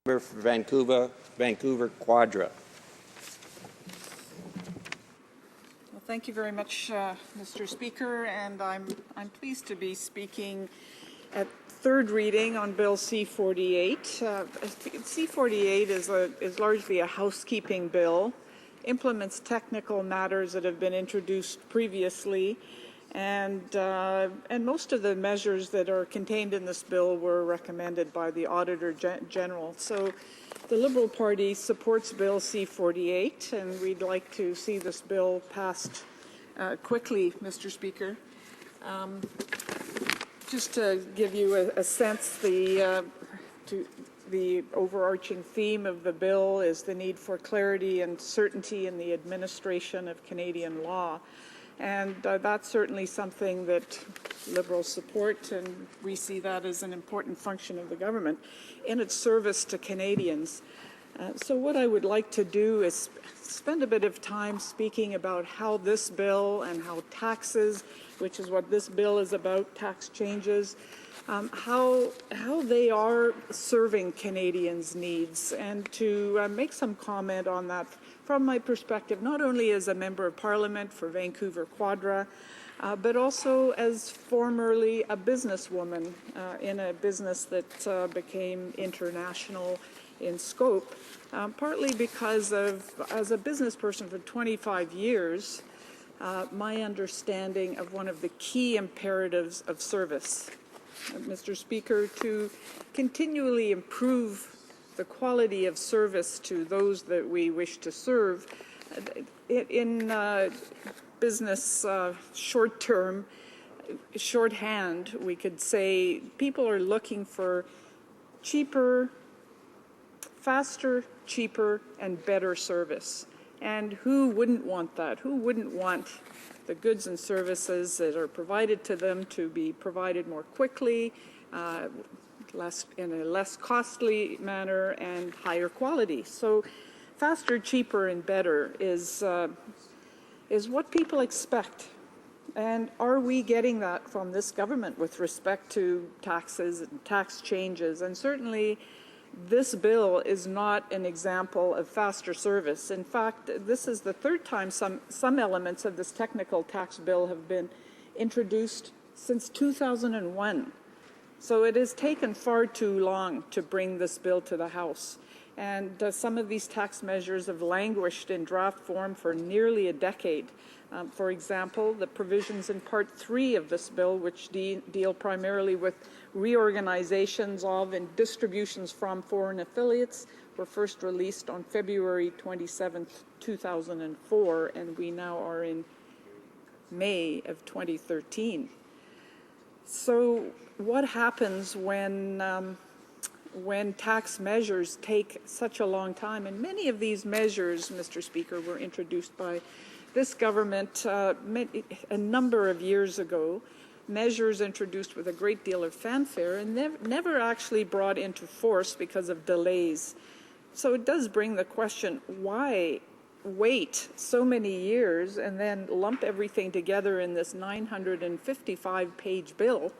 Member for Vancouver Quadra. Well, thank you very much, Mr. Speaker, and I'm pleased to be speaking at third reading on Bill C-48. C-48 is largely a housekeeping bill, implements technical matters that have been introduced previously, and most of the measures that are contained in this bill were recommended by the Auditor General. So the Liberal Party supports Bill C-48, and we'd like to see this bill passed quickly, Mr. Speaker. Just to give you a sense, the overarching theme of the bill is the need for clarity and certainty in the administration of Canadian law. And that's certainly something that Liberals support, and we see that as an important function of the government in its service to Canadians. So what I would like to do is spend a bit of time speaking about how this bill and how taxes, which is what this bill is about, tax changes, how they are serving Canadians' needs, and to make some comment on that from my perspective, not only as a Member of Parliament for Vancouver Quadra, but also as formerly a businesswoman in a business that became international in scope, partly because of, as a business person for 25 years, my understanding of one of the key imperatives of service. Mr. Speaker, to continually improve the quality of service to those that we wish to serve. In business shorthand, we could say people are looking for cheaper, faster, cheaper, and better service. And who wouldn't want that? Who wouldn't want the goods and services that are provided to them to be provided more quickly, in a less costly manner, and higher quality? So faster, cheaper, and better is what people expect. And are we getting that from this government with respect to taxes and tax changes? And certainly this bill is not an example of faster service. In fact, this is the third time some elements of this technical tax bill have been introduced since 2001. So it has taken far too long to bring this bill to the House. And some of these tax measures have languished in draft form for nearly a decade. For example, the provisions in Part 3 of this bill, which deal primarily with reorganizations of and distributions from foreign affiliates, were first released on February 27, 2004, and we now are in May of 2013. So what happens when tax measures take such a long time? And many of these measures, Mr. Speaker, were introduced by this government a number of years ago, measures introduced with a great deal of fanfare and never actually brought into force because of delays. So it does bring the question, why wait so many years and then lump everything together in this 955-page bill,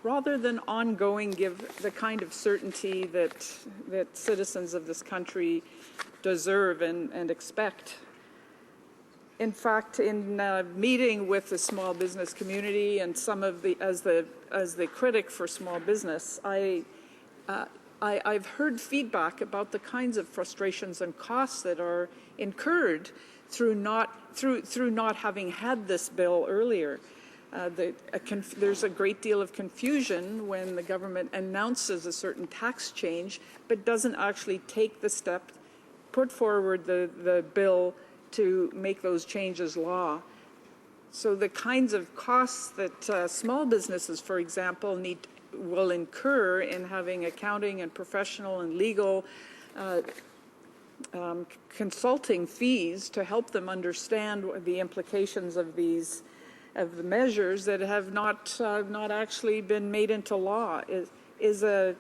rather than ongoing give the kind of certainty that citizens of this country deserve and expect? In fact, in meeting with the small business community and some of the, as the critic for small business, I've heard feedback about the kinds of frustrations and costs that are incurred through not having had this bill earlier. There's a great deal of confusion when the government announces a certain tax change, but doesn't actually take the step, put forward the bill to make those changes law. So the kinds of costs that small businesses, for example, will incur in having accounting and professional and legal consulting fees to help them understand the implications of the measures that have not actually been made into law is a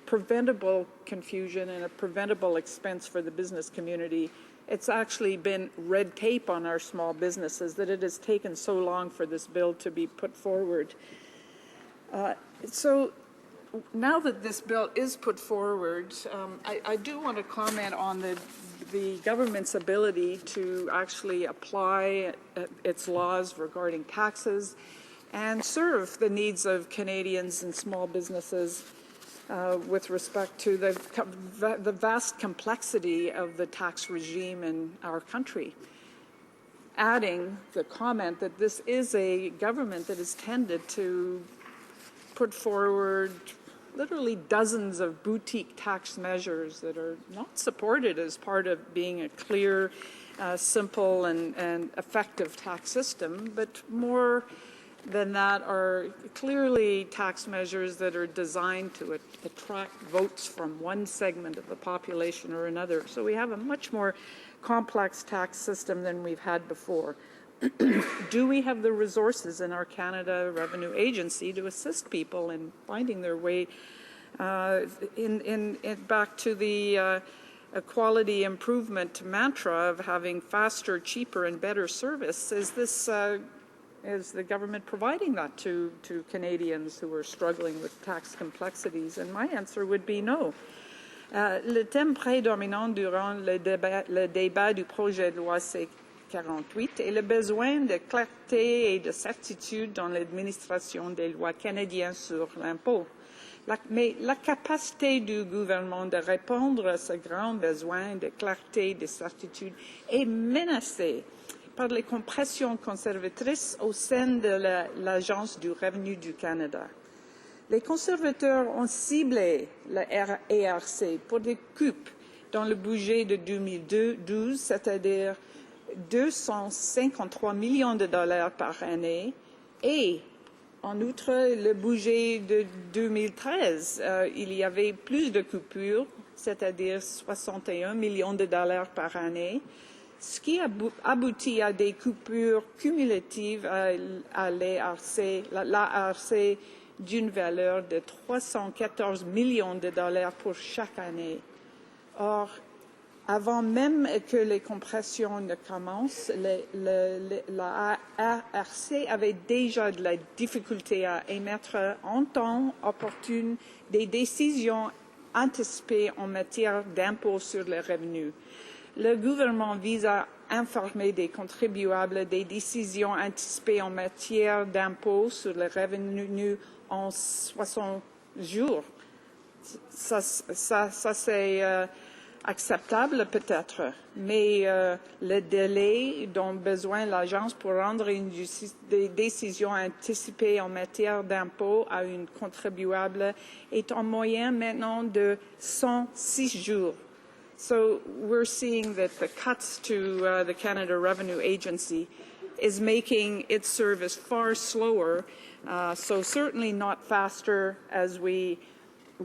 preventable confusion and a preventable expense for the business community. It's actually been red tape on our small businesses that it has taken so long for this bill to be put forward. So now that this bill is put forward, I do want to comment on the government's ability to actually apply its laws regarding taxes and serve the needs of Canadians and small businesses with respect to the vast complexity of the tax regime in our country. Adding the comment that this is a government that is tended to put forward literally dozens of boutique tax measures that are not supported as part of being a clear, simple, and effective tax system, but more than that are clearly tax measures that are designed to attract votes from one segment of the population or another. So we have a much more complex tax system than we've had before. Do we have the resources in our Canada Revenue Agency to assist people in finding their way back to the quality improvement mantra of having faster, cheaper, and better service? Is the government providing that to Canadians who are struggling with tax complexities? And my answer would be no. Le thème prédominant durant le débat du projet de loi C-48 est le besoin de clarté et de certitude dans l'administration des lois canadiennes sur l'impôt. Mais la capacité du gouvernement de répondre à ce grand besoin de clarté et de certitude est menacée par les compressions conservatrices au sein de l'Agence du revenu du Canada. Les conservateurs ont ciblé la ERC pour des coupes dans le budget de 2012, c'est-à-dire 253 millions de dollars par année, et en outre, le budget de 2013, il y avait plus de coupures, c'est-à-dire 61 millions de dollars par année, ce qui aboutit à des coupures cumulatives à l'ARC d'une valeur de 314 millions de dollars pour chaque année. Or, avant même que les compressions ne commencent, la ARC avait déjà de la difficulté à émettre en temps opportun des décisions anticipées en matière d'impôts sur les revenus. Le gouvernement vise à informer des contribuables des décisions anticipées en matière d'impôts sur les revenus en 60 jours. Ça c'est acceptable peut-être, mais le délai dont besoin l'agence pour rendre des décisions anticipées en matière d'impôt à une contribuable est en moyenne maintenant de 106 jours. So we're seeing that the cuts to the Canada Revenue Agency is making its service far slower, so certainly not faster as we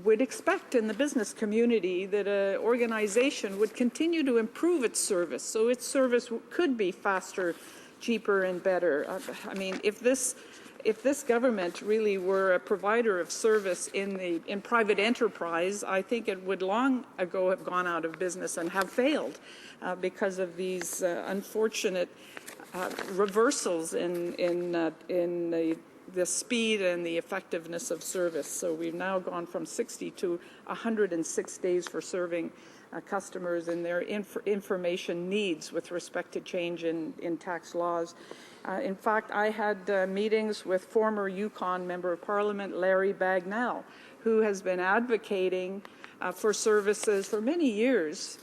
would expect in the business community that an organization would continue to improve its service, so its service could be faster, cheaper, and better. I mean, if this government really were a provider of service in private enterprise, I think it would long ago have gone out of business and have failed because of these unfortunate reversals in the speed and the effectiveness of service. So we've now gone from 60 to 106 days for serving customers and their information needs with respect to change in tax laws. In fact, I had meetings with former Yukon Member of Parliament Larry Bagnall, who has been advocating for services for many years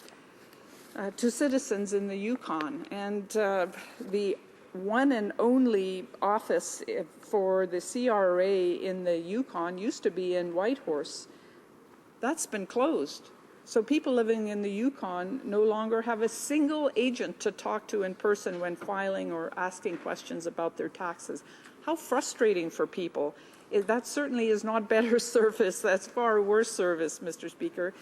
to citizens in the Yukon. And the one and only office for the CRA in the Yukon used to be in Whitehorse. That's been closed. So people living in the Yukon no longer have a single agent to talk to in person when filing or asking questions about their taxes. How frustrating for people. That certainly is not better service. That's far worse service, Mr. Speaker.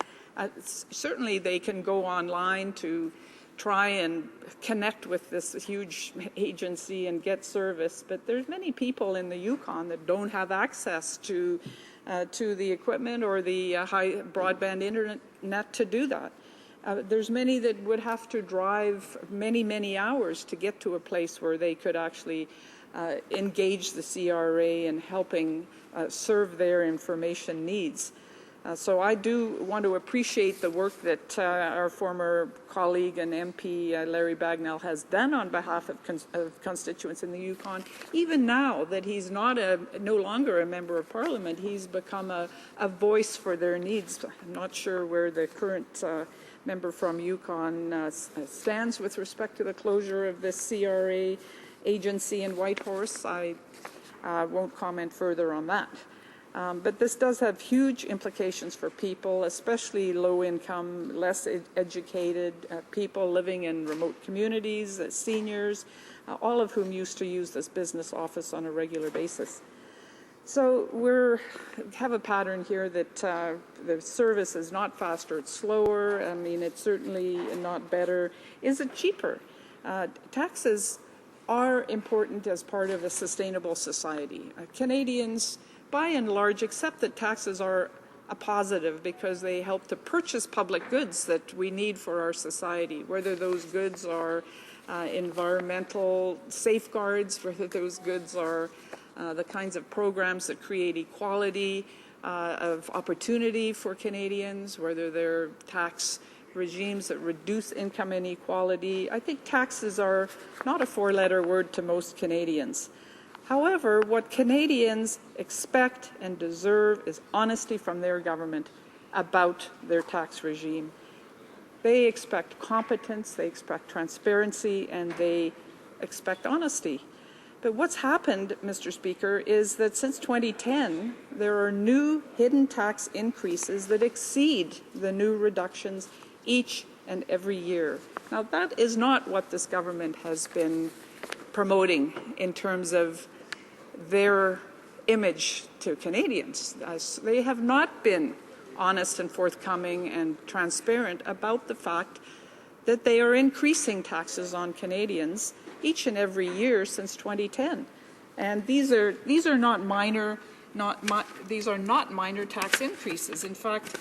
Certainly they can go online to try and connect with this huge agency and get service, but there's many people in the Yukon that don't have access to the equipment or the high broadband internet to do that. There's many that would have to drive many, many hours to get to a place where they could actually engage the CRA in helping serve their information needs. So I do want to appreciate the work that our former colleague and MP Larry Bagnell has done on behalf of constituents in the Yukon. Even now that he's no longer a member of Parliament, he's become a voice for their needs. I'm not sure where the current member from Yukon stands with respect to the closure of this CRA agency in Whitehorse. I won't comment further on that. But this does have huge implications for people, especially low-income, less educated people living in remote communities, seniors, all of whom used to use this business office on a regular basis. So we have a pattern here that the service is not faster, it's slower. I mean, it's certainly not better. Is it cheaper? Taxes are important as part of a sustainable society. Canadians, by and large, accept that taxes are a positive because they help to purchase public goods that we need for our society, whether those goods are environmental safeguards, whether those goods are the kinds of programs that create equality of opportunity for Canadians, whether they're tax regimes that reduce income inequality. I think taxes are not a four-letter word to most Canadians. However, what Canadians expect and deserve is honesty from their government about their tax regime. They expect competence, they expect transparency, and they expect honesty. But what's happened, Mr. Speaker, is that since 2010, there are new hidden tax increases that exceed the new reductions each and every year. Now, that is not what this government has been promoting in terms of their image to Canadians. They have not been honest and forthcoming and transparent about the fact that they are increasing taxes on Canadians each and every year since 2010. And these are not minor tax increases. In fact,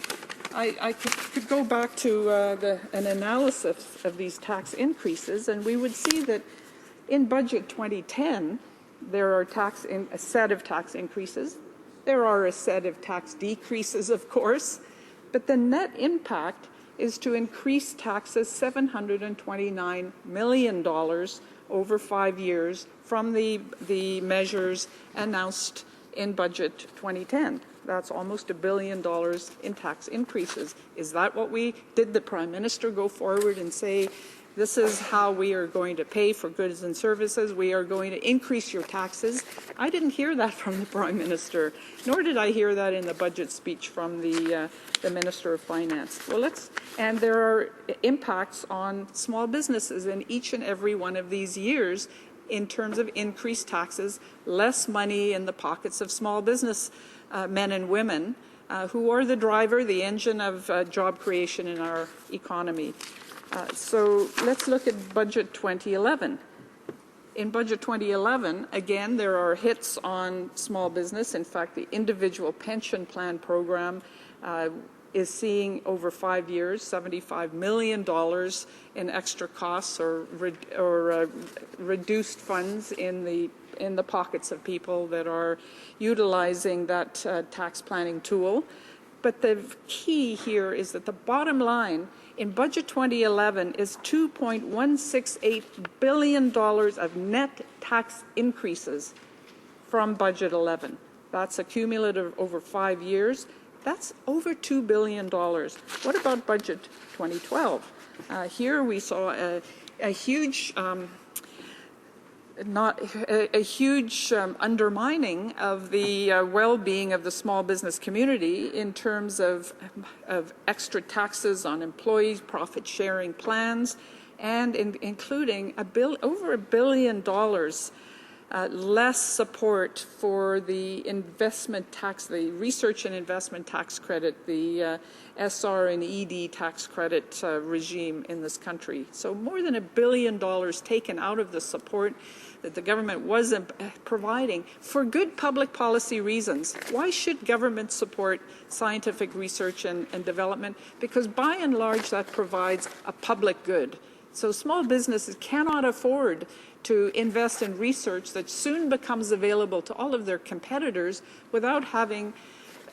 I could go back to an analysis of these tax increases, and we would see that in Budget 2010, there are a set of tax increases. There are a set of tax decreases, of course, but the net impact is to increase taxes $729 million over 5 years from the measures announced in Budget 2010. That's almost $1 billion in tax increases. Is that what did the Prime Minister go forward and say, this is how we are going to pay for goods and services. We are going to increase your taxes. I didn't hear that from the Prime Minister, nor did I hear that in the budget speech from the Minister of Finance. And there are impacts on small businesses in each and every one of these years in terms of increased taxes, less money in the pockets of small business men and women who are the driver, the engine of job creation in our economy. So let's look at Budget 2011. In Budget 2011, again, there are hits on small business. In fact, the individual pension plan program is seeing over 5 years $75 million in extra costs or reduced funds in the pockets of people that are utilizing that tax planning tool. But the key here is that the bottom line in Budget 2011 is $2.168 billion of net tax increases from Budget 11. That's accumulative over 5 years. That's over $2 billion. What about Budget 2012? Here we saw a huge undermining of the well-being of the small business community in terms of extra taxes on employees, profit-sharing plans, and including over $1 billion less support for the investment tax, the research and investment tax credit, the SR and ED tax credit regime in this country. So more than $1 billion taken out of the support that the government wasn't providing for good public policy reasons. Why should government support scientific research and development? Because by and large that provides a public good. So small businesses cannot afford to invest in research that soon becomes available to all of their competitors without having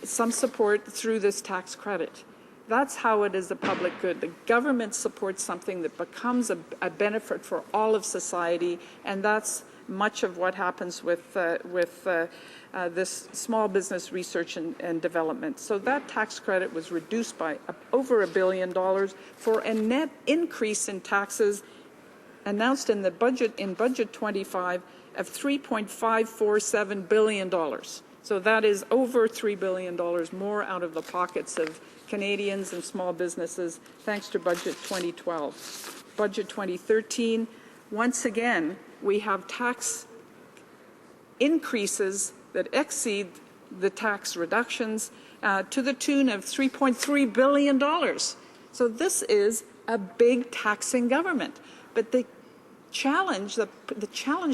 some support through this tax credit. That's how it is a public good. The government supports something that becomes a benefit for all of society, and that's much of what happens with this small business research and development. So that tax credit was reduced by over $1 billion for a net increase in taxes announced in the budget, in Budget 25, of $3.547 billion. So that is over $3 billion more out of the pockets of Canadians and small businesses, thanks to Budget 2012. Budget 2013, once again, we have tax increases that exceed the tax reductions to the tune of $3.3 billion. So this is a big taxing government. But the challenge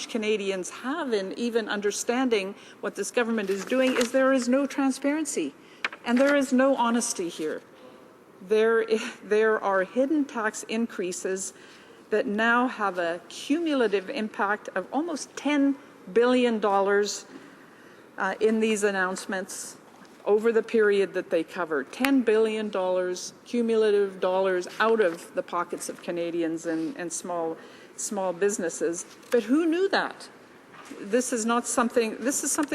Canadians have in even understanding what this government is doing is there is no transparency. And there is no honesty here. There are hidden tax increases that now have a cumulative impact of almost $10 billion in these announcements over the period that they cover. $10 billion cumulative dollars out of the pockets of Canadians and small businesses. But who knew that? This is something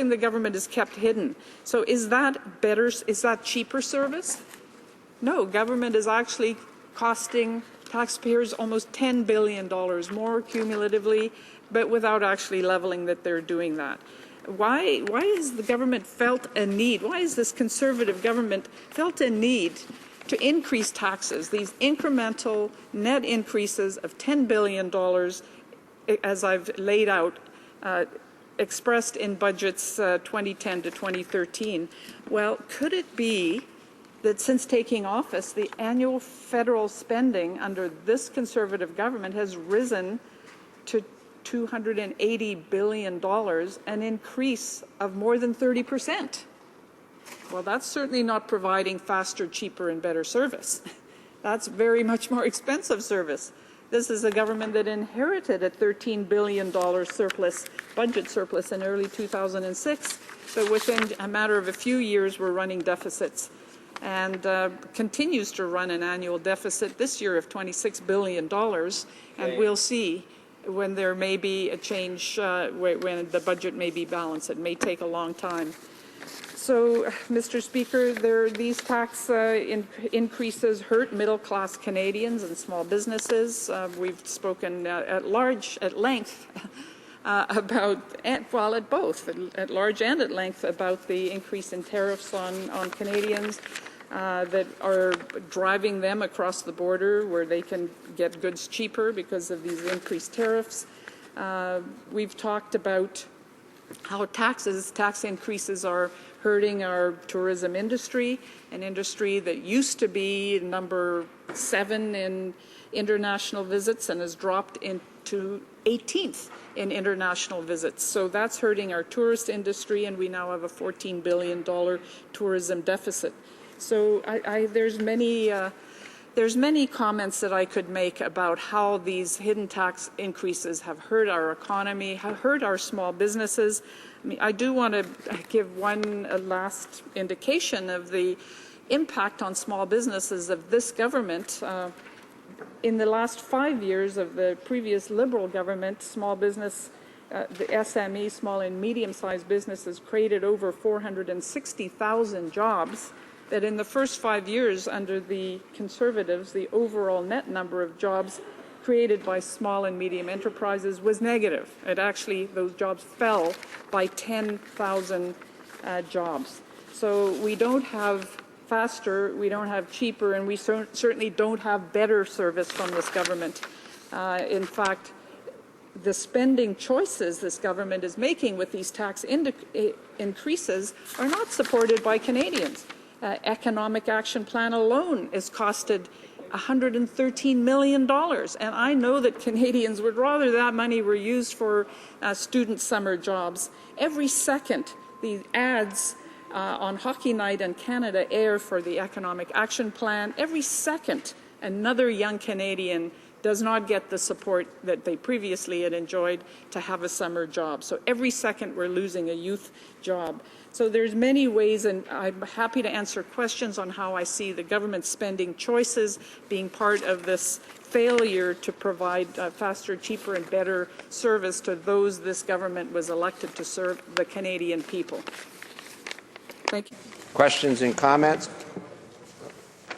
the government has kept hidden. So is that better, is that cheaper service? No, government is actually costing taxpayers almost $10 billion more cumulatively, but without actually leveling that they're doing that. Why has the government felt a need, why has this Conservative government felt a need to increase taxes, these incremental net increases of $10 billion, as I've laid out, expressed in budgets 2010 to 2013. Well, could it be that since taking office, the annual federal spending under this Conservative government has risen to $280 billion, an increase of more than 30%? Well, that's certainly not providing faster, cheaper, and better service. That's very much more expensive service. This is a government that inherited a $13 billion budget surplus in early 2006, but within a matter of a few years we're running deficits and continues to run an annual deficit this year of $26 billion, and we'll see when there may be a change, when the budget may be balanced. It may take a long time. So, Mr. Speaker, these tax increases hurt middle-class Canadians and small businesses. We've spoken at length about, well, at both, at large and at length about the increase in tariffs on Canadians that are driving them across the border where they can get goods cheaper because of these increased tariffs. We've talked about how tax increases are hurting our tourism industry, an industry that used to be number 7 in international visits and has dropped into 18th in international visits. So that's hurting our tourist industry, and we now have a $14 billion tourism deficit. So there's many comments that I could make about how these hidden tax increases have hurt our economy, have hurt our small businesses. I mean, I do want to give one last indication of the impact on small businesses of this government. In the last 5 years of the previous Liberal government, small business, the SME, small and medium-sized businesses, created over 460,000 jobs. That in the first 5 years under the Conservatives, the overall net number of jobs created by small and medium enterprises was negative. It actually, those jobs fell by 10,000 jobs. So we don't have faster, we don't have cheaper, and we certainly don't have better service from this government. In fact, the spending choices this government is making with these tax increases are not supported by Canadians. Economic Action Plan alone is costed $113 million, and I know that Canadians would rather that money were used for student summer jobs. Every second, the ads on Hockey Night in Canada air for the Economic Action Plan. Every second, another young Canadian does not get the support that they previously had enjoyed to have a summer job. So every second we're losing a youth job. So there's many ways, and I'm happy to answer questions on how I see the government spending choices being part of this failure to provide faster, cheaper, and better service to those this government was elected to serve, the Canadian people. Thank you. Questions and comments?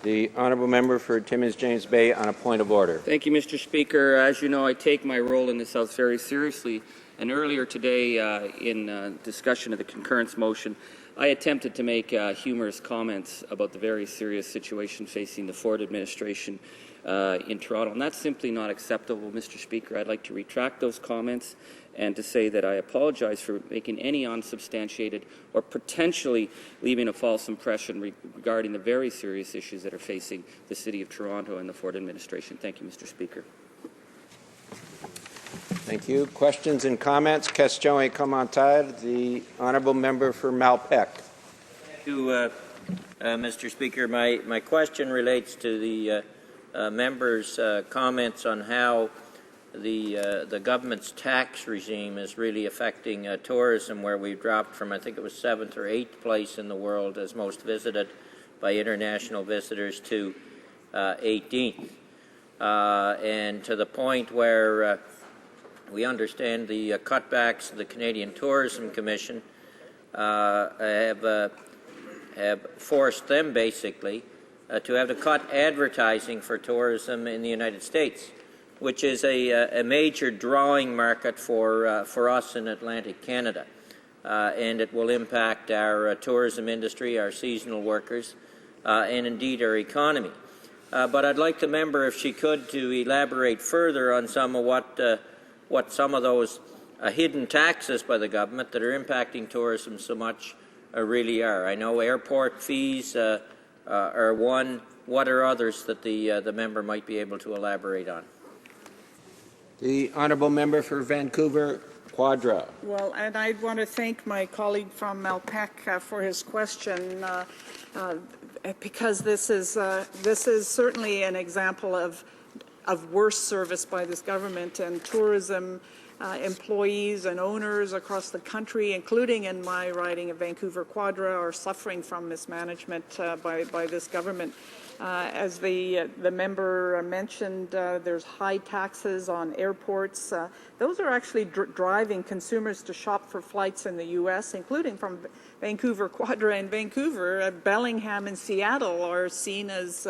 The honourable member for Timmins James Bay on a point of order. Thank you, Mr. Speaker. As you know, I take my role in this House very seriously. And earlier today, in discussion of the concurrence motion, I attempted to make humorous comments about the very serious situation facing the Ford administration in Toronto. And that's simply not acceptable, Mr. Speaker. I'd like to retract those comments and to say that I apologize for making any unsubstantiated or potentially leaving a false impression regarding the very serious issues that are facing the City of Toronto and the Ford administration. Thank you, Mr. Speaker. Thank you. Questions and comments? Question et commentaire. The honourable member for Malpeque. Thank you, Mr. Speaker. My question relates to the member's comments on how the government's tax regime is really affecting tourism, where we've dropped from, I think it was 7th or 8th place in the world as most visited by international visitors to 18th. And to the point where we understand the cutbacks of the Canadian Tourism Commission have forced them basically to have to cut advertising for tourism in the United States, which is a major drawing market for us in Atlantic Canada. And it will impact our tourism industry, our seasonal workers, and indeed our economy. But I'd like the member, if she could, to elaborate further on some of what some of those hidden taxes by the government that are impacting tourism so much really are. I know airport fees are one. What are others that the member might be able to elaborate on? The honourable member for Vancouver Quadra. Well, and I want to thank my colleague from Malpeque for his question, because this is certainly an example of worse service by this government, and tourism employees and owners across the country, including in my riding of Vancouver Quadra, are suffering from mismanagement by this government. As the member mentioned, there's high taxes on airports. Those are actually driving consumers to shop for flights in the U.S., including from Vancouver Quadra and Vancouver. Bellingham and Seattle are seen as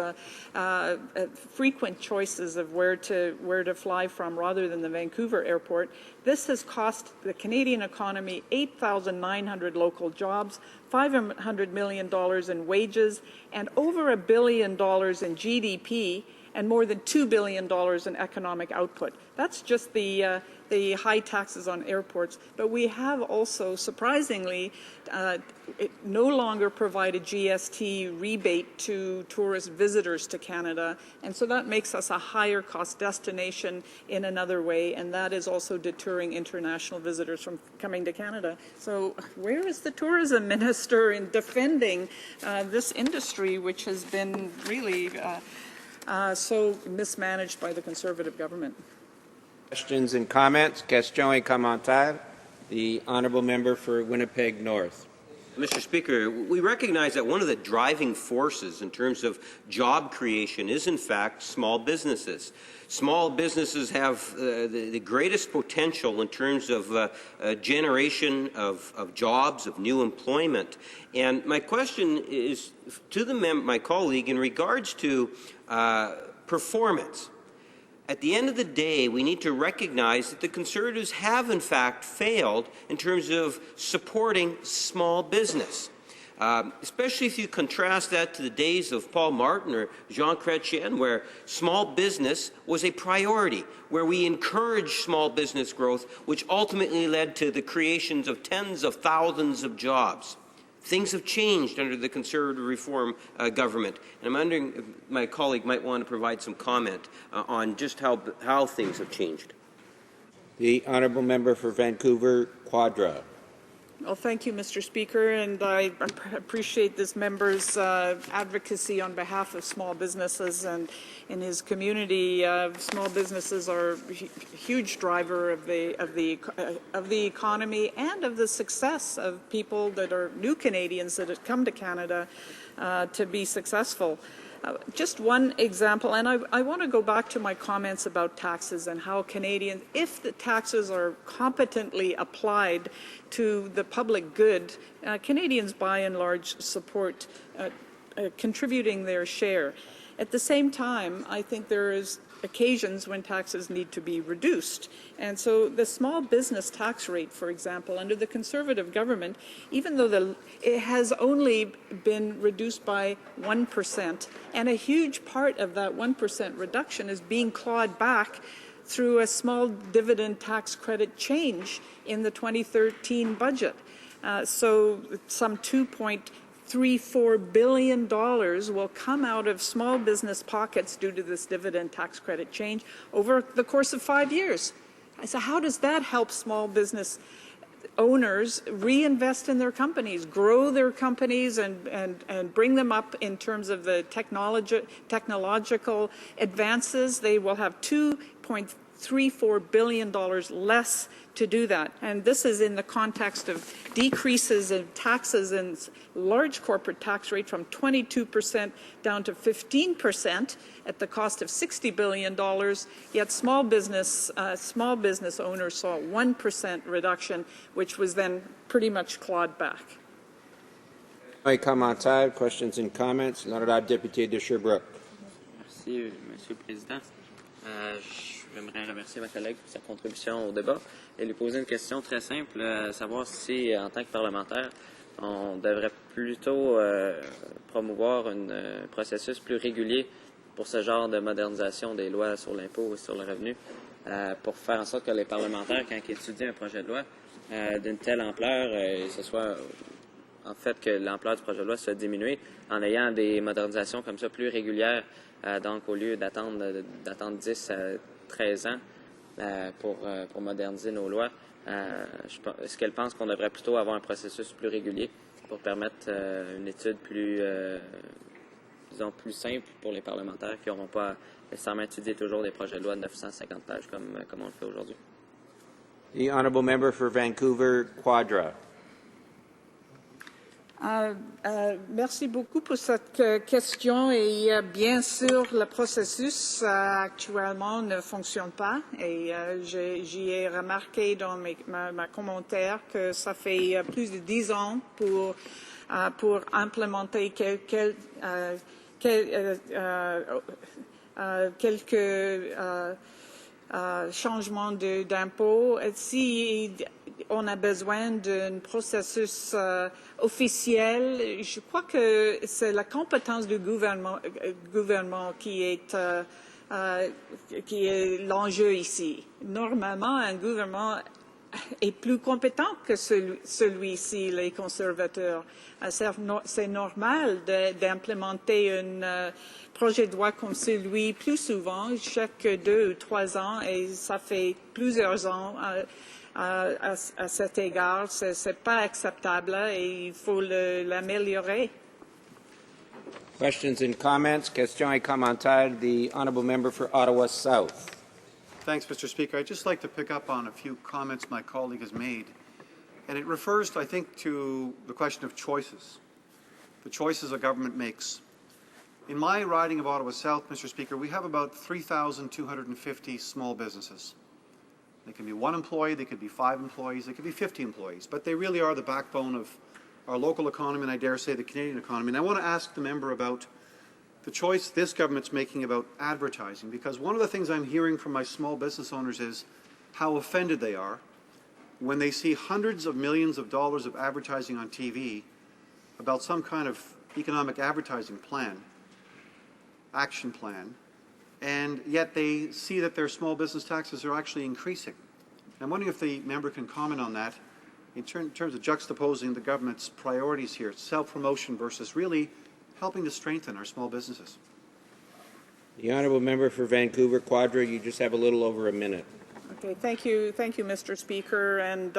frequent choices of where to fly from rather than the Vancouver airport. This has cost the Canadian economy 8,900 local jobs, $500 million in wages, and over $1 billion in GDP, and more than $2 billion in economic output. That's just the high taxes on airports. But we have also, surprisingly, no longer provide a GST rebate to tourist visitors to Canada. And so that makes us a higher cost destination in another way. And that is also deterring international visitors from coming to Canada. So where is the tourism minister in defending this industry, which has been really so mismanaged by the Conservative government? Questions and comments? Question et commentaire. The honourable member for Winnipeg North. Mr. Speaker, we recognize that one of the driving forces in terms of job creation is, in fact, small businesses. Small businesses have the greatest potential in terms of generation of jobs, of new employment. And my question is to my colleague in regards to performance. At the end of the day, we need to recognize that the Conservatives have, in fact, failed in terms of supporting small business. especially if you contrast that to the days of Paul Martin or Jean Chrétien, where small business was a priority, where we encouraged small business growth, which ultimately led to the creations of tens of thousands of jobs. Things have changed under the Conservative Reform government. And I'm wondering if my colleague might want to provide some comment on just how things have changed. The honourable member for Vancouver Quadra. Well, thank you, Mr. Speaker, and I appreciate this member's advocacy on behalf of small businesses and in his community. Small businesses are a huge driver of the economy and of the success of people that are new Canadians that have come to Canada to be successful. Just one example, and I want to go back to my comments about taxes and how Canadians, if the taxes are competently applied to the public good, Canadians by and large support contributing their share. At the same time, I think there is occasions when taxes need to be reduced. And so the small business tax rate, for example, under the Conservative government, even though it has only been reduced by 1%, and a huge part of that 1% reduction is being clawed back through a small dividend tax credit change in the 2013 budget. So some $2.34 billion will come out of small business pockets due to this dividend tax credit change over the course of 5 years. So how does that help small business owners reinvest in their companies, grow their companies, and bring them up in terms of the technological advances? They will have $2.34 billion less to do that. And this is in the context of decreases in taxes and large corporate tax rate from 22% down to 15% at the cost of $60 billion, yet small business owners saw a 1% reduction, which was then pretty much clawed back. Commentaires, questions and comments. L'honorable député de Sherbrooke. Merci, Monsieur le Président. J'aimerais remercier ma collègue pour sa contribution au débat et lui poser une question très simple, savoir si, en tant que parlementaire, on devrait plutôt promouvoir un processus plus régulier pour ce genre de modernisation des lois sur l'impôt et sur le revenu, pour faire en sorte que les parlementaires, quand ils étudient un projet de loi d'une telle ampleur, ce soit en fait que l'ampleur du projet de loi soit diminuée en ayant des modernisations comme ça plus régulières, donc au lieu d'attendre 10 à 13 ans pour moderniser nos lois. Est-ce qu'elle pense qu'on devrait plutôt avoir un processus plus régulier pour permettre une étude plus, disons, plus simple pour les parlementaires qui n'auront pas nécessairement étudié toujours des projets de loi de 950 pages comme on le fait aujourd'hui? The honourable member for Vancouver Quadra. Merci beaucoup pour cette question et bien sûr le processus actuellement ne fonctionne pas et j'y ai remarqué dans ma commentaire que ça fait plus de 10 ans pour implémenter quelques changements d'impôts. Si on a besoin d'un processus officiel, je crois que c'est la compétence du gouvernement qui est l'enjeu ici. Normalement, un gouvernement est plus compétent que celui-ci, les conservateurs. C'est normal d'implémenter un projet de loi comme celui plus souvent, chaque 2 ou 3 ans, et ça fait plusieurs ans à cet égard. C'est pas acceptable et il faut l'améliorer. Questions and comments. Questions et commentaires. The honourable member for Ottawa South. Thanks, Mr. Speaker. I'd just like to pick up on a few comments my colleague has made. And it refers, I think, to the question of choices, the choices a government makes. In my riding of Ottawa South, Mr. Speaker, we have about 3,250 small businesses. They can be 1 employee, they could be 5 employees, they could be 50 employees, but they really are the backbone of our local economy and I dare say the Canadian economy. And I want to ask the member about the choice this government's making about advertising, because one of the things I'm hearing from my small business owners is how offended they are when they see hundreds of millions of dollars of advertising on TV about some kind of economic advertising plan, action plan, and yet they see that their small business taxes are actually increasing. I'm wondering if the member can comment on that in terms of juxtaposing the government's priorities here, self-promotion versus really helping to strengthen our small businesses. The honourable member for Vancouver Quadra, you just have a little over a minute. Okay, thank you, Mr. Speaker, and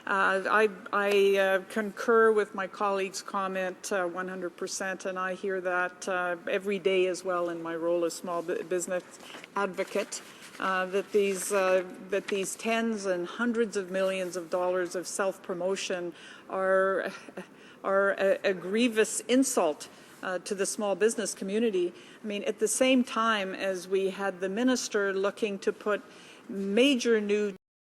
I concur with my colleague's comment 100%, and I hear that every day as well in my role as small business advocate. That these tens and hundreds of millions of dollars of self-promotion are a grievous insult to the small business community. I mean, at the same time as we had the minister looking to put major new